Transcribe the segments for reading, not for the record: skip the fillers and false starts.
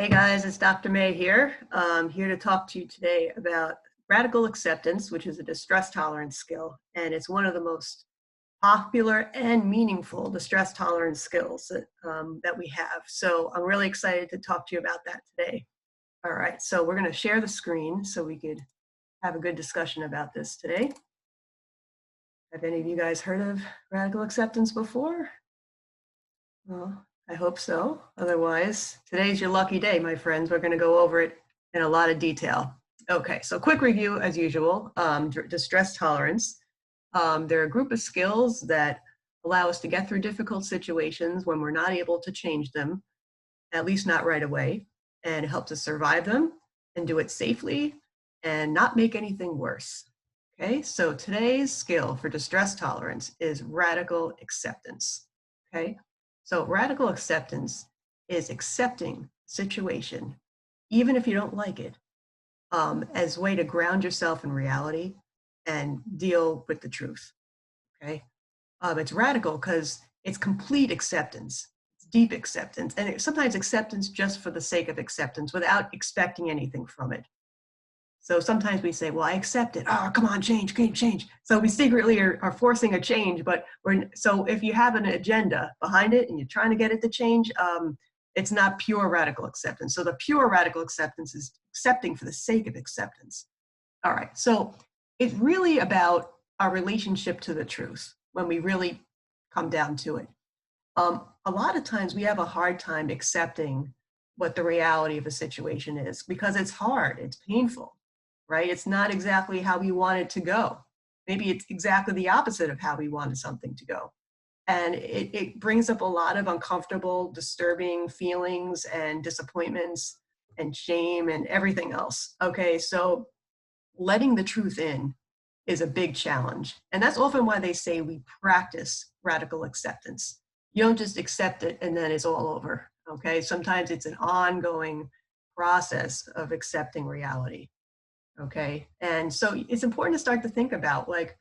Hey guys, it's Dr. May here. I'm here to talk to you today about radical acceptance, which is a distress tolerance skill. And it's one of the most popular and meaningful distress tolerance skills that we have. So I'm really excited to talk to you about that today. All right, so we're going to share the screen so we could have a good discussion about this today. Have any of you guys heard of radical acceptance before? Well, I hope so. Otherwise, today's your lucky day, my friends. We're going to go over it in a lot of detail. Okay, so quick review as usual. Distress tolerance. They're a group of skills that allow us to get through difficult situations when we're not able to change them, at least not right away, and it helps us survive them and do it safely and not make anything worse. Okay, so today's skill for distress tolerance is radical acceptance. Okay, so radical acceptance is accepting situation, even if you don't like it, as a way to ground yourself in reality and deal with the truth. Okay, it's radical because it's complete acceptance, it's deep acceptance, and sometimes acceptance just for the sake of acceptance without expecting anything from it. So sometimes we say, well, I accept it. Oh, come on, change, change. So we secretly are forcing a change, but so if you have an agenda behind it and you're trying to get it to change, it's not pure radical acceptance. So the pure radical acceptance is accepting for the sake of acceptance. All right, so it's really about our relationship to the truth when we really come down to it. A lot of times we have a hard time accepting what the reality of a situation is because it's hard, it's painful, right? It's not exactly how we want it to go. Maybe it's exactly the opposite of how we wanted something to go. And it brings up a lot of uncomfortable, disturbing feelings and disappointments and shame and everything else. Okay, so letting the truth in is a big challenge. And that's often why they say we practice radical acceptance. You don't just accept it and then it's all over. Okay, sometimes it's an ongoing process of accepting reality. Okay, and so it's important to start to think about, like,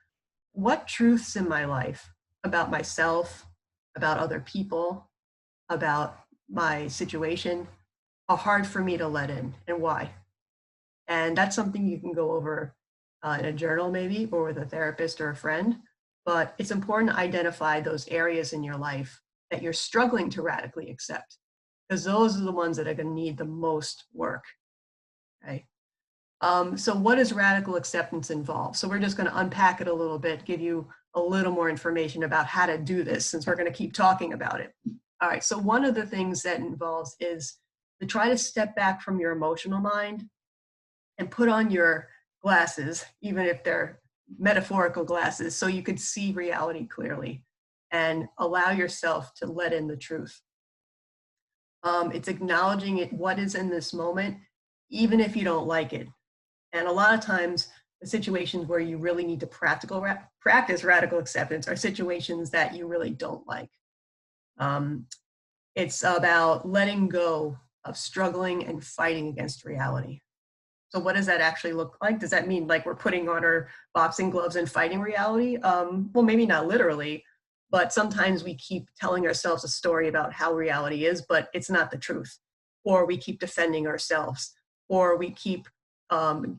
what truths in my life about myself, about other people, about my situation are hard for me to let in, and why. And that's something you can go over in a journal maybe, or with a therapist or a friend. But it's important to identify those areas in your life that you're struggling to radically accept, because those are the ones that are going to need the most work. Okay. So what does radical acceptance involve? So we're just going to unpack it a little bit, give you a little more information about how to do this, since we're going to keep talking about it. All right, so one of the things that involves is to try to step back from your emotional mind and put on your glasses, even if they're metaphorical glasses, so you could see reality clearly and allow yourself to let in the truth. It's acknowledging it, what is in this moment, even if you don't like it. And a lot of times, the situations where you really need to practice radical acceptance are situations that you really don't like. It's about letting go of struggling and fighting against reality. So what does that actually look like? Does that mean like we're putting on our boxing gloves and fighting reality? Well, maybe not literally, but sometimes we keep telling ourselves a story about how reality is, but it's not the truth. Or we keep defending ourselves, or we keep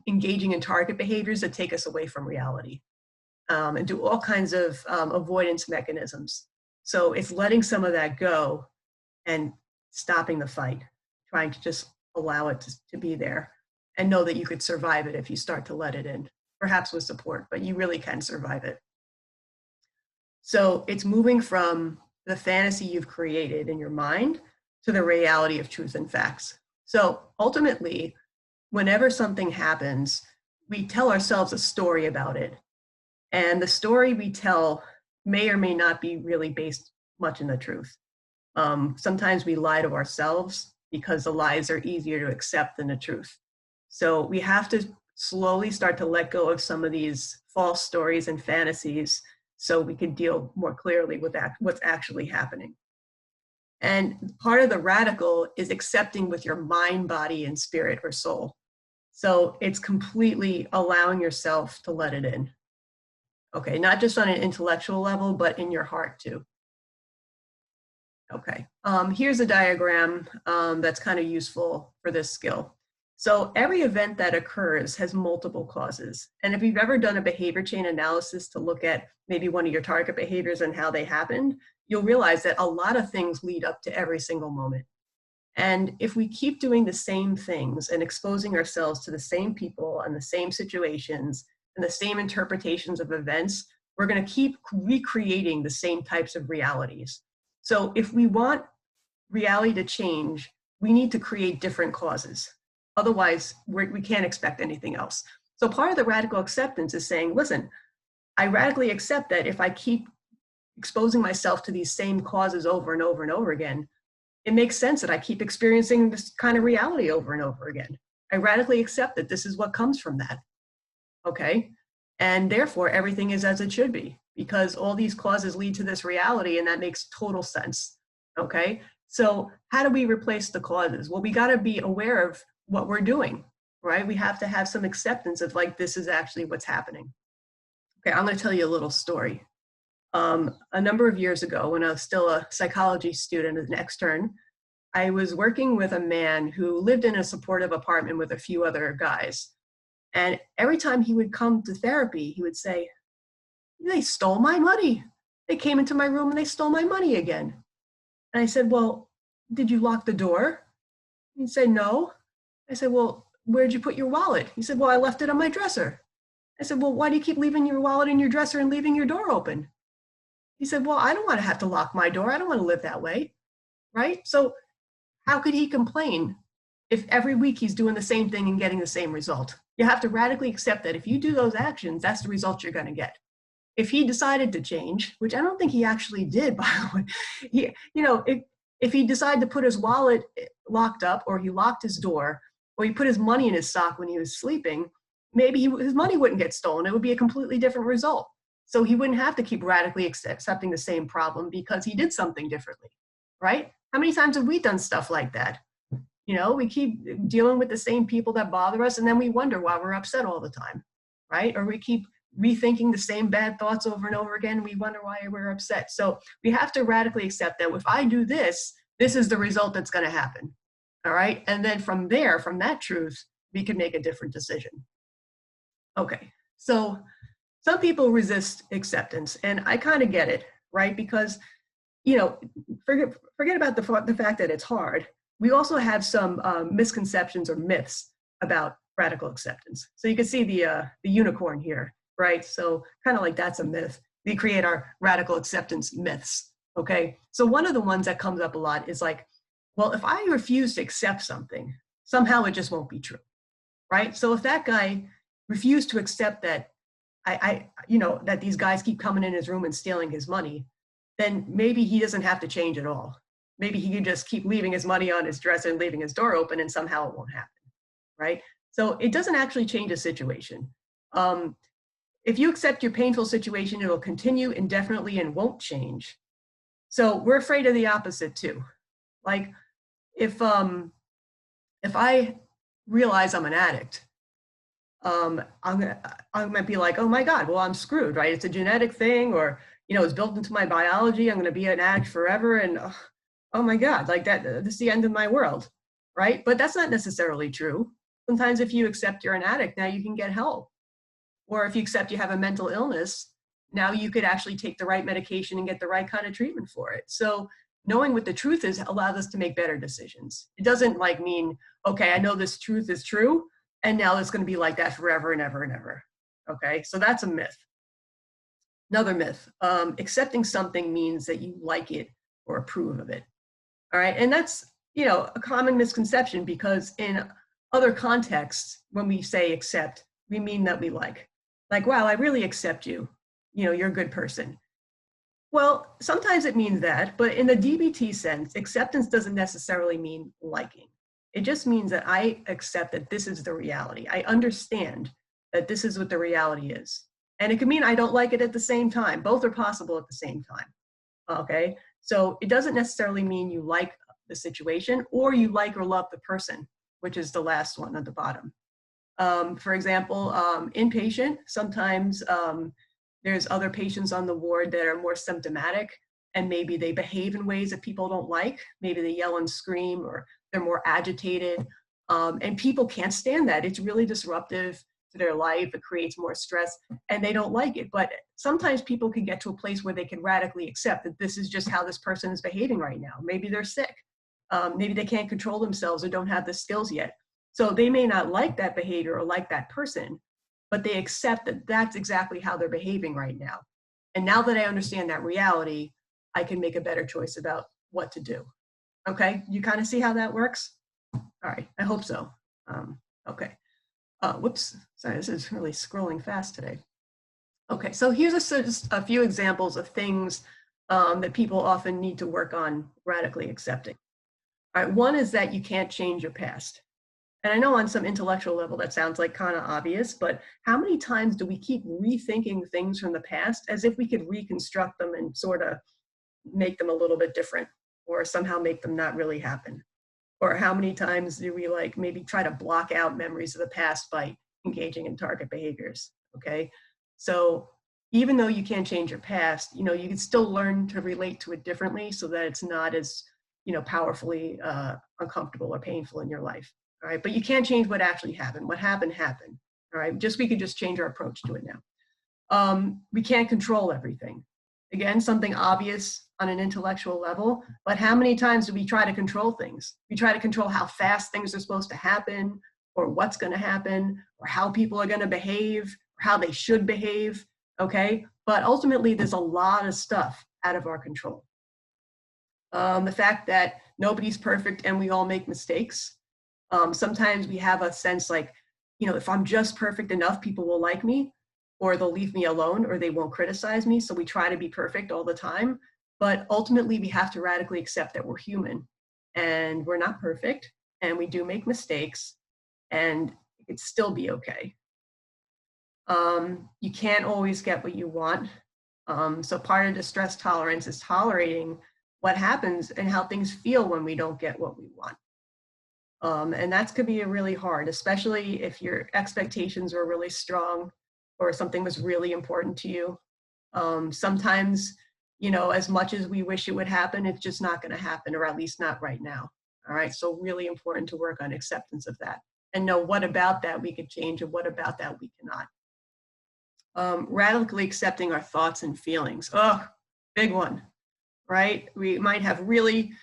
engaging in target behaviors that take us away from reality, and do all kinds of avoidance mechanisms. So it's letting some of that go and stopping the fight, trying to just allow it to be there and know that you could survive it if you start to let it in, perhaps with support, but you really can survive it. So it's moving from the fantasy you've created in your mind to the reality of truth and facts. So ultimately, whenever something happens, we tell ourselves a story about it. And the story we tell may or may not be really based much in the truth. Sometimes we lie to ourselves because the lies are easier to accept than the truth. So we have to slowly start to let go of some of these false stories and fantasies so we can deal more clearly with what's actually happening. And part of the radical is accepting with your mind, body, and spirit or soul. So it's completely allowing yourself to let it in. Okay, not just on an intellectual level, but in your heart too. Okay, here's a diagram that's kind of useful for this skill. So every event that occurs has multiple causes. And if you've ever done a behavior chain analysis to look at maybe one of your target behaviors and how they happened, you'll realize that a lot of things lead up to every single moment. And if we keep doing the same things and exposing ourselves to the same people and the same situations and the same interpretations of events, we're going to keep recreating the same types of realities. So if we want reality to change, we need to create different causes. Otherwise, we can't expect anything else. So part of the radical acceptance is saying, listen, I radically accept that if I keep exposing myself to these same causes over and over and over again, it makes sense that I keep experiencing this kind of reality over and over again. I radically accept that this is what comes from that. Okay? And therefore, everything is as it should be because all these causes lead to this reality, and that makes total sense. Okay? So, how do we replace the causes? Well, we got to be aware of what we're doing, right? We have to have some acceptance of like, this is actually what's happening. Okay, I'm going to tell you a little story. A number of years ago, when I was still a psychology student, an extern, I was working with a man who lived in a supportive apartment with a few other guys. And every time he would come to therapy, he would say, they stole my money. They came into my room and they stole my money again. And I said, well, did you lock the door? He'd say, no. I said, well, where'd you put your wallet? He said, well, I left it on my dresser. I said, well, why do you keep leaving your wallet in your dresser and leaving your door open? He said, well, I don't want to have to lock my door. I don't want to live that way, right? So how could he complain if every week he's doing the same thing and getting the same result? You have to radically accept that if you do those actions, that's the result you're going to get. If he decided to change, which I don't think he actually did, by the way, if he decided to put his wallet locked up, or he locked his door, or he put his money in his sock when he was sleeping, maybe his money wouldn't get stolen. It would be a completely different result. So he wouldn't have to keep radically accepting the same problem because he did something differently, right? How many times have we done stuff like that? You know, we keep dealing with the same people that bother us, and then we wonder why we're upset all the time, right? Or we keep rethinking the same bad thoughts over and over again. We wonder why we're upset. So we have to radically accept that if I do this, this is the result that's going to happen. All right. And then from there, from that truth, we can make a different decision. Okay. So some people resist acceptance, and I kind of get it, right? Because, you know, forget about the fact that it's hard. We also have some misconceptions or myths about radical acceptance. So you can see the unicorn here, right? So kind of like that's a myth. We create our radical acceptance myths, okay? So one of the ones that comes up a lot is like, well, if I refuse to accept something, somehow it just won't be true, right? So if that guy refused to accept that that these guys keep coming in his room and stealing his money, then maybe he doesn't have to change at all. Maybe he could just keep leaving his money on his dresser and leaving his door open, and somehow it won't happen, right? So it doesn't actually change the situation. If you accept your painful situation, it'll continue indefinitely and won't change. So we're afraid of the opposite too. Like if I realize I'm an addict, I'm gonna be like, oh my God, well, I'm screwed, right? It's a genetic thing, or, it's built into my biology. I'm gonna be an addict forever. And oh my God, like this is the end of my world, right? But that's not necessarily true. Sometimes if you accept you're an addict, now you can get help. Or if you accept you have a mental illness, now you could actually take the right medication and get the right kind of treatment for it. So knowing what the truth is allows us to make better decisions. It doesn't mean, okay, I know this truth is true, and now it's going to be like that forever and ever and ever. Okay, so that's a myth. Another myth, accepting something means that you like it or approve of it. All right, and that's, a common misconception, because in other contexts, when we say accept, we mean that we like, wow, I really accept you. You're a good person. Well, sometimes it means that, but in the DBT sense, acceptance doesn't necessarily mean liking. It just means that I accept that this is the reality. I understand that this is what the reality is. And it can mean I don't like it at the same time. Both are possible at the same time. Okay? So it doesn't necessarily mean you like the situation or you like or love the person, which is the last one at the bottom. For example, inpatient, sometimes there's other patients on the ward that are more symptomatic. and maybe they behave in ways that people don't like. Maybe they yell and scream, or they're more agitated. And people can't stand that. It's really disruptive to their life. It creates more stress, and they don't like it. But sometimes people can get to a place where they can radically accept that this is just how this person is behaving right now. Maybe they're sick. Maybe they can't control themselves or don't have the skills yet. So they may not like that behavior or like that person, but they accept that that's exactly how they're behaving right now. And now that I understand that reality, I can make a better choice about what to do. Okay, you kind of see how that works? All right, I hope so. Okay. Whoops, sorry, this is really scrolling fast today. Okay, so here's just a few examples of things that people often need to work on radically accepting. All right, one is that you can't change your past. And I know on some intellectual level that sounds like kind of obvious, but how many times do we keep rethinking things from the past as if we could reconstruct them and sort of make them a little bit different, or somehow make them not really happen? Or how many times do we like maybe try to block out memories of the past by engaging in target behaviors? Okay, so even though you can't change your past, you can still learn to relate to it differently so that it's not as powerfully uncomfortable or painful in your life. All right, but you can't change what actually happened. What happened happened. All right, we could just change our approach to it now. We can't control everything. Again, something obvious on an intellectual level, but how many times do we try to control things? We try to control how fast things are supposed to happen, or what's going to happen, or how people are going to behave, or how they should behave, okay? But ultimately, there's a lot of stuff out of our control. The fact that nobody's perfect and we all make mistakes. Sometimes we have a sense like, if I'm just perfect enough, people will like me, or they'll leave me alone, or they won't criticize me. So we try to be perfect all the time. But ultimately, we have to radically accept that we're human and we're not perfect, and we do make mistakes, and it could still be okay. You can't always get what you want. So part of distress tolerance is tolerating what happens and how things feel when we don't get what we want. And that could be really hard, especially if your expectations were really strong or something was really important to you. Sometimes, as much as we wish it would happen, it's just not going to happen, or at least not right now. All right. So really important to work on acceptance of that and know what about that we could change and what about that we cannot. Radically accepting our thoughts and feelings. Oh, big one, right? We might have really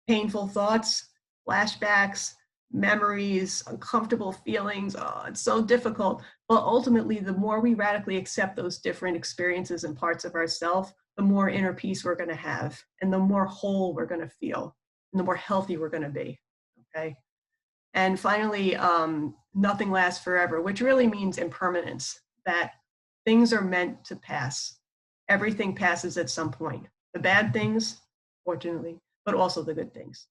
painful thoughts, flashbacks, memories, uncomfortable feelings. Oh, it's so difficult. But ultimately, the more we radically accept those different experiences and parts of ourselves, the more inner peace we're going to have, and the more whole we're going to feel, and the more healthy we're going to be. Okay. And finally, nothing lasts forever, which really means impermanence, that things are meant to pass. Everything passes at some point. The bad things, fortunately, but also the good things.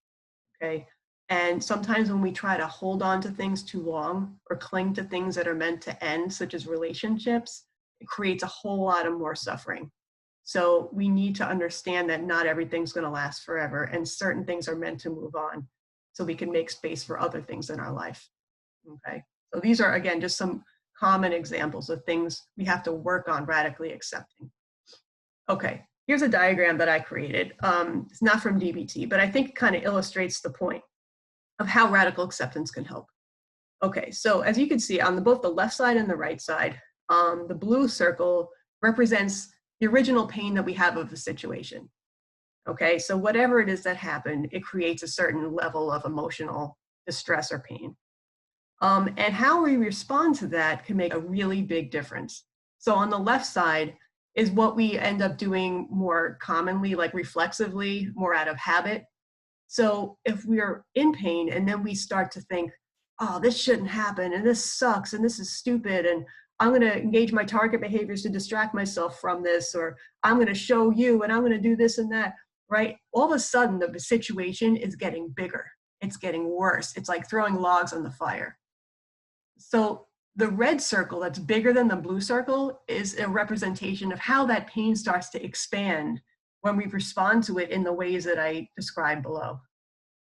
Okay. And sometimes when we try to hold on to things too long or cling to things that are meant to end, such as relationships, it creates a whole lot of more suffering. So we need to understand that not everything's going to last forever, and certain things are meant to move on so we can make space for other things in our life. Okay. So these are, again, just some common examples of things we have to work on radically accepting. Okay. Here's a diagram that I created. It's not from DBT, but I think it kind of illustrates the point of how radical acceptance can help. Okay, so as you can see on both the left side and the right side, the blue circle represents the original pain that we have of the situation. Okay, so whatever it is that happened, it creates a certain level of emotional distress or pain. And how we respond to that can make a really big difference. So on the left side is what we end up doing more commonly, like reflexively, more out of habit. So if we're in pain and then we start to think, oh, this shouldn't happen, and this sucks, and this is stupid, and I'm going to engage my target behaviors to distract myself from this, or I'm going to show you, and I'm going to do this and that, right? All of a sudden, the situation is getting bigger. It's getting worse. It's like throwing logs on the fire. So the red circle that's bigger than the blue circle is a representation of how that pain starts to expand when we respond to it in the ways that I described below,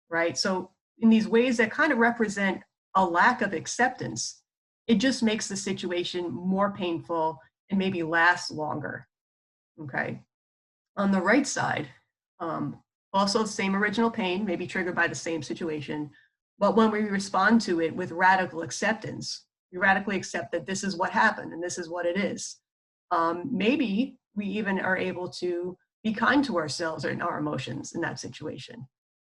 right? So in these ways that kind of represent a lack of acceptance, it just makes the situation more painful and maybe last longer, okay? On the right side Also, same original pain, maybe triggered by the same situation. But when we respond to it with radical acceptance, we radically accept that this is what happened and this is what it is. Maybe we even are able to be kind to ourselves or in our emotions in that situation.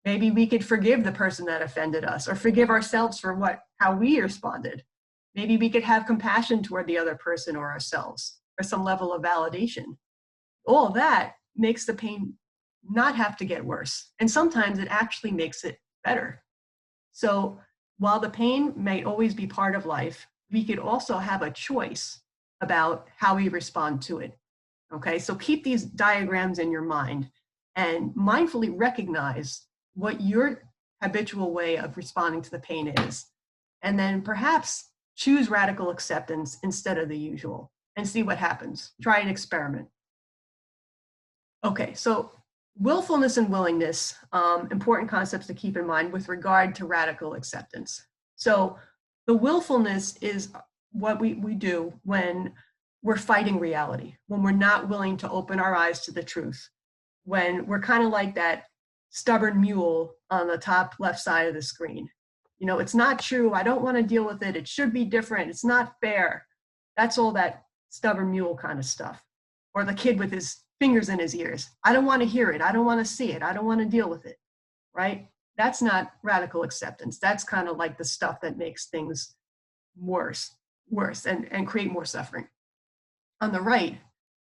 Maybe we could forgive the person that offended us or forgive ourselves for how we responded. Maybe we could have compassion toward the other person or ourselves or some level of validation. All that makes the pain not have to get worse. And sometimes it actually makes it better. So while the pain may always be part of life, we could also have a choice about how we respond to it. Okay, so keep these diagrams in your mind and mindfully recognize what your habitual way of responding to the pain is. And then perhaps choose radical acceptance instead of the usual and see what happens. Try an experiment. Okay, so willfulness and willingness, important concepts to keep in mind with regard to radical acceptance. So the willfulness is what we do when we're fighting reality, when we're not willing to open our eyes to the truth, when we're kind of like that stubborn mule on the top left side of the screen. You know, it's not true. I don't want to deal with it. It should be different. It's not fair. That's all that stubborn mule kind of stuff. Or the kid with his fingers in his ears. I don't want to hear it. I don't want to see it. I don't want to deal with it, right? That's not radical acceptance. That's kind of like the stuff that makes things worse and create more suffering. On the right,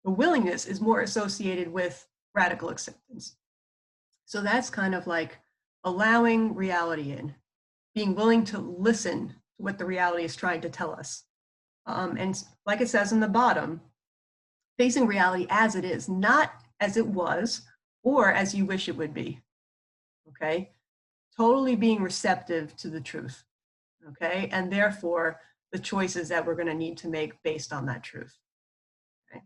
the willingness is more associated with radical acceptance. So that's kind of like allowing reality in, being willing to listen to what the reality is trying to tell us. And like it says in the bottom, facing reality as it is, not as it was or as you wish it would be. Okay? Totally being receptive to the truth. Okay? And therefore, the choices that we're going to need to make based on that truth. Okay?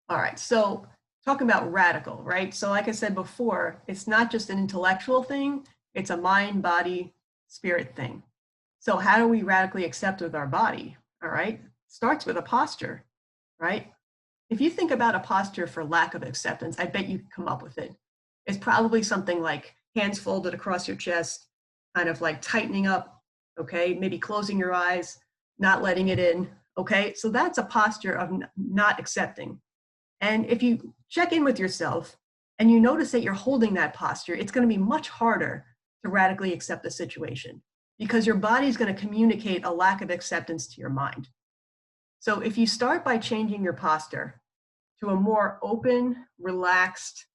All right, so talking about radical, right? So like I said before, it's not just an intellectual thing, it's a mind, body, spirit thing. So how do we radically accept with our body? All right, starts with a posture, right? If you think about a posture for lack of acceptance, I bet you can come up with it. It's probably something like hands folded across your chest, kind of like tightening up, okay? Maybe closing your eyes, not letting it in, okay? So that's a posture of not accepting. And if you check in with yourself and you notice that you're holding that posture, it's going to be much harder to radically accept the situation because your body is going to communicate a lack of acceptance to your mind. So if you start by changing your posture to a more open, relaxed,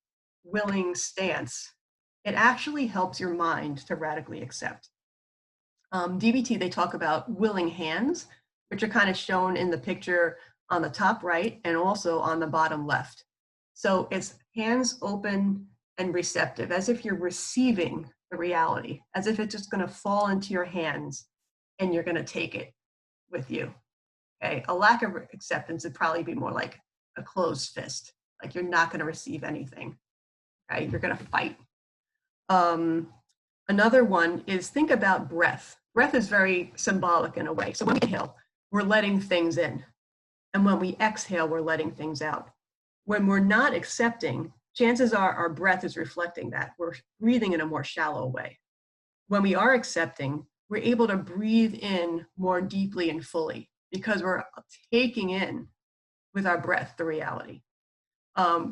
willing stance, it actually helps your mind to radically accept. DBT, they talk about willing hands, which are kind of shown in the picture on the top right and also on the bottom left. So it's hands open and receptive, as if you're receiving the reality, as if it's just going to fall into your hands and you're going to take it with you. Okay, a lack of acceptance would probably be more like a closed fist, like you're not going to receive anything. Okay, you're going to fight. Another one is think about breath. Breath is very symbolic in a way. So when we inhale, we're letting things in. And when we exhale, we're letting things out. When we're not accepting, chances are our breath is reflecting that. We're breathing in a more shallow way. When we are accepting, we're able to breathe in more deeply and fully because we're taking in with our breath the reality.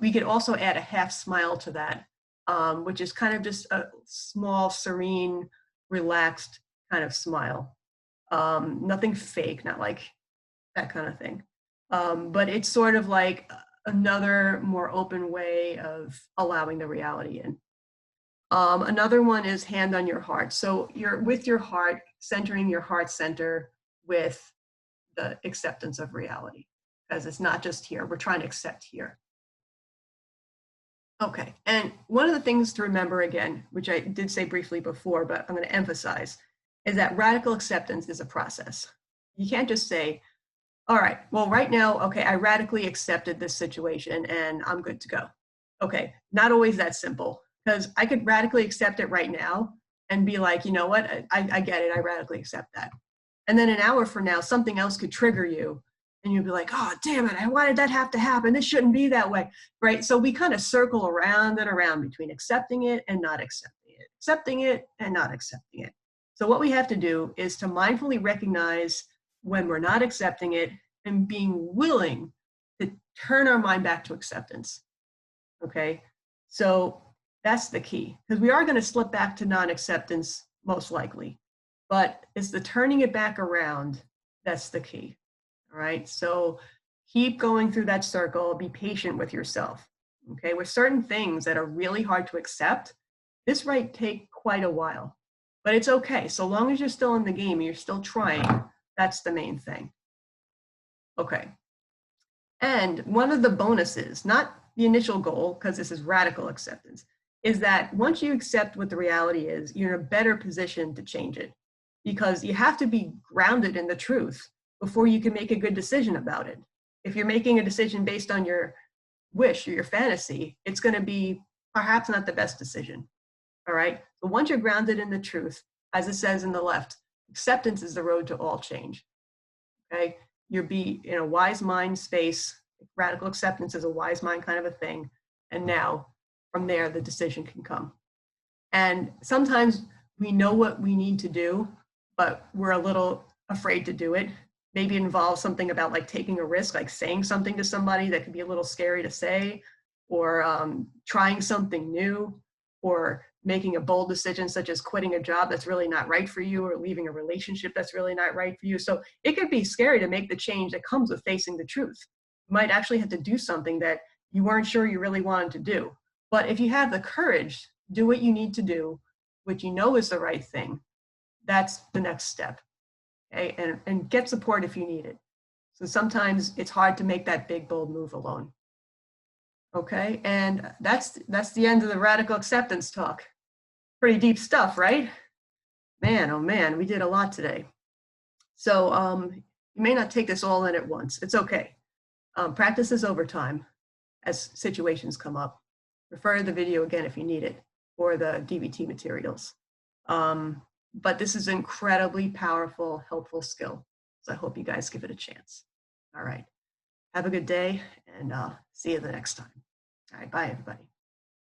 We could also add a half smile to that, which is kind of just a small, serene, relaxed kind of smile. Nothing fake, not like that kind of thing. But it's sort of like another more open way of allowing the reality in. Another one is hand on your heart. So you're with your heart, centering your heart center with the acceptance of reality, because it's not just here. We're trying to accept here. Okay, and one of the things to remember again, which I did say briefly before, but I'm going to emphasize, is that radical acceptance is a process. You can't just say, all right, well, right now, okay, I radically accepted this situation and I'm good to go. Okay, not always that simple, because I could radically accept it right now and be like, you know what, I get it, I radically accept that. And then an hour from now, something else could trigger you And you'll be like, oh, damn it, why did that have to happen? This shouldn't be that way, right? So we kind of circle around and around between accepting it and not accepting it and not accepting it. So what we have to do is to mindfully recognize when we're not accepting it and being willing to turn our mind back to acceptance, okay? So that's the key, because we are going to slip back to non-acceptance most likely, but it's the turning it back around that's the key. All right, so keep going through that circle, be patient with yourself. Okay, with certain things that are really hard to accept, this might take quite a while, but it's okay. So long as you're still in the game and you're still trying, that's the main thing. Okay, and one of the bonuses, not the initial goal, because this is radical acceptance, is that once you accept what the reality is, you're in a better position to change it, because you have to be grounded in the truth before you can make a good decision about it. If you're making a decision based on your wish or your fantasy, it's going to be perhaps not the best decision. All right. But once you're grounded in the truth, as it says in the left, acceptance is the road to all change. Okay. You'll be in a wise mind space. Radical acceptance is a wise mind kind of a thing. And now from there, the decision can come. And sometimes we know what we need to do, but we're a little afraid to do it. Maybe it involves something about like taking a risk, like saying something to somebody that could be a little scary to say, or trying something new, or making a bold decision such as quitting a job that's really not right for you, or leaving a relationship that's really not right for you. So it could be scary to make the change that comes with facing the truth. You might actually have to do something that you weren't sure you really wanted to do. But if you have the courage, do what you need to do, what you know is the right thing, that's the next step. Okay? And get support if you need it. So sometimes it's hard to make that big, bold move alone. Okay, and that's the end of the radical acceptance talk. Pretty deep stuff, right? Man, oh man, we did a lot today. So you may not take this all in at once. It's okay. Practice this over time as situations come up. Refer to the video again if you need it, or the DBT materials. But this is an incredibly powerful, helpful skill. So I hope you guys give it a chance. All right. Have a good day, and see you the next time. All right. Bye, everybody.